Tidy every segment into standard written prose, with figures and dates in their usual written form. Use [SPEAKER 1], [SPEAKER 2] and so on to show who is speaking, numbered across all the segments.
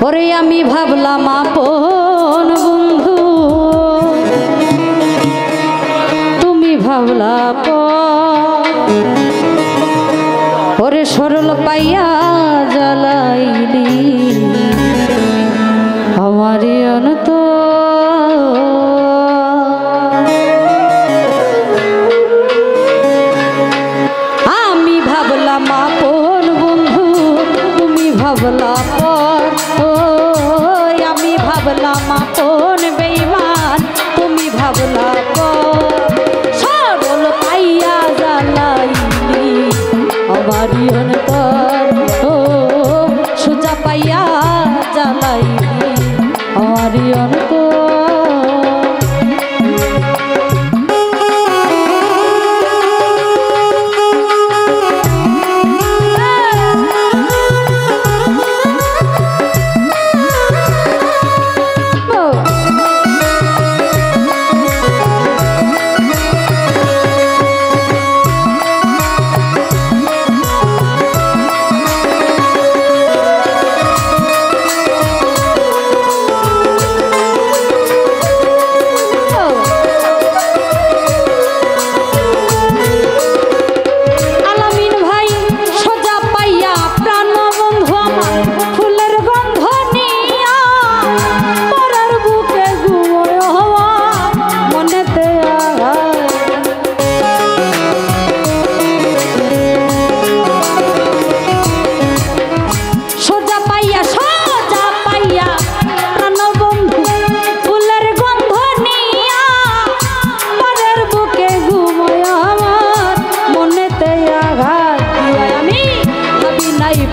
[SPEAKER 1] ওরে আমি ভাবলাম আপন বন্ধু, তুমি ভাবলা ওরে সরল পাইয়া জ্বালাইলি আমারই অন্ত। আমি ভাবলাম আপন বন্ধু, তুমি ভাবলা পর। ও আমি ভাবলাম আপন বেঈমান, তুমি ভাবলা পর। সরল পাইয়া জ্বালাইলি আমারই অন্তর। ও সোজা পাইয়া জ্বালাইলি আমারই অন্তর।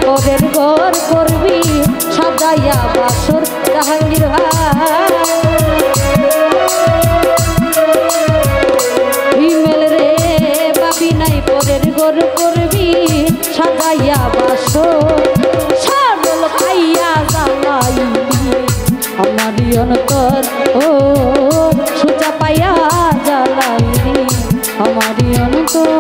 [SPEAKER 1] পরের ঘর করবি সাজাইয়া বাসর জাহাঙ্গীর হিমেল রে ভাবি নাই পরের ঘর করবি সাজাইয়া বাসর। সরল পাইয়া জ্বালাইলি আমারই অন্তর। ও সোজা পাইয়া জ্বালাইলি আমারই অন্তর।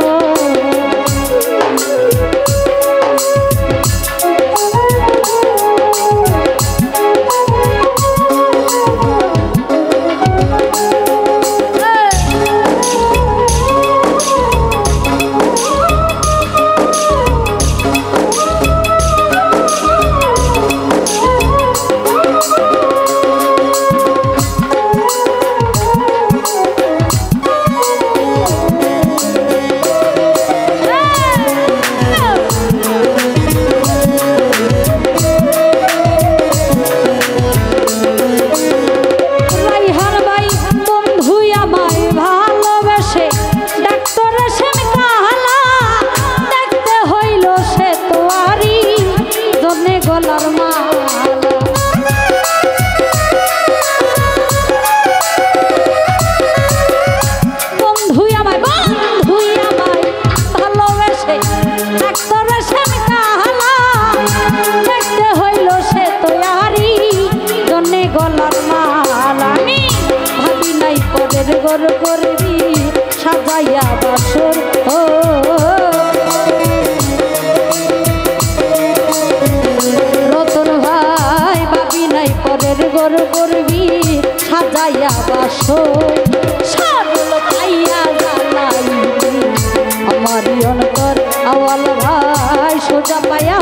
[SPEAKER 1] ঘর করবি সাজাইয়া বাসর। ও রতন ভাই ভাবি নাই পরের ঘর করবি সাজাইয়া বাসর। সরল পাইয়া জ্বালাইলি আমারই অন্তর। আওয়াল ভাই সোজা পাইয়া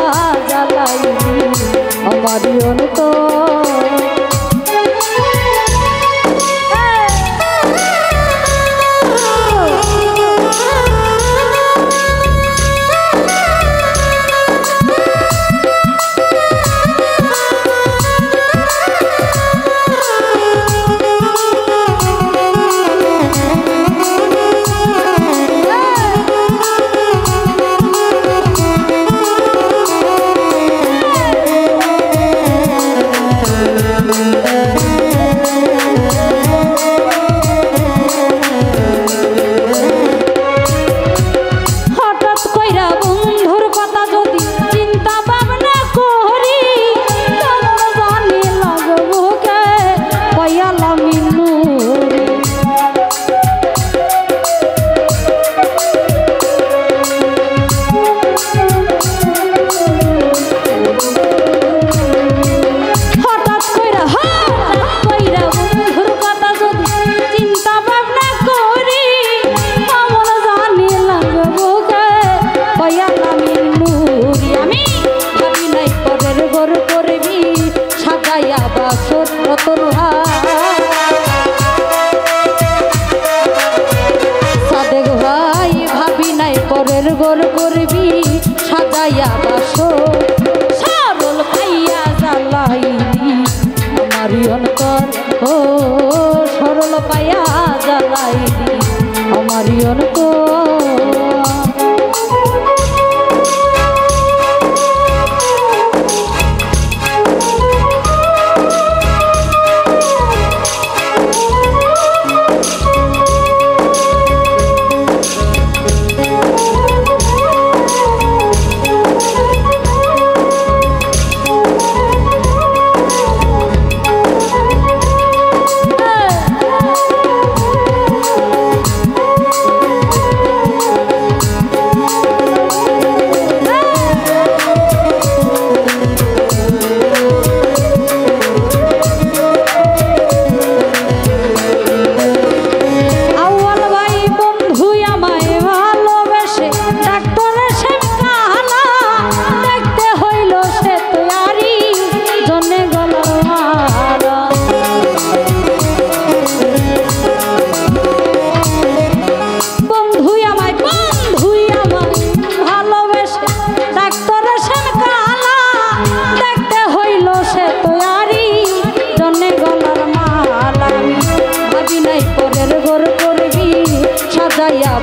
[SPEAKER 1] জ্বালাইলি আমারই অন্তর। রতন সাদেক ভাই ভাবি নাই পরের গোর করবি সাজাইয়া বাসর সরল পাইয়া জ্বালাইলি আমারি অন্তর ও সরল পাইয়া জ্বালাইলি আমারি অন্তর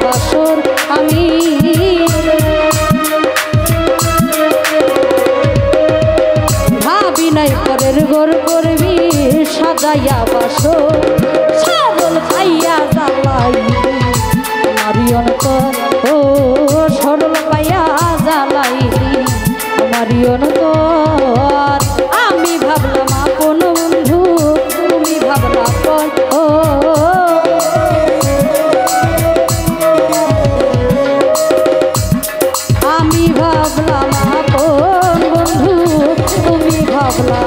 [SPEAKER 1] বাসর আমি ভাবি নাই পরের গোর করবি সাজাইয়া বাসর সরল পাইয়া জ্বালাইলি আমারি অন্তর ও সরল পাইয়া জ্বালাইলি আমারি অন্তর আমি ভাবলাম আপন বন্ধু তুমি ভাবলা পর ও আমি ভাবলাম আপন বন্ধু তুমি ভাবলা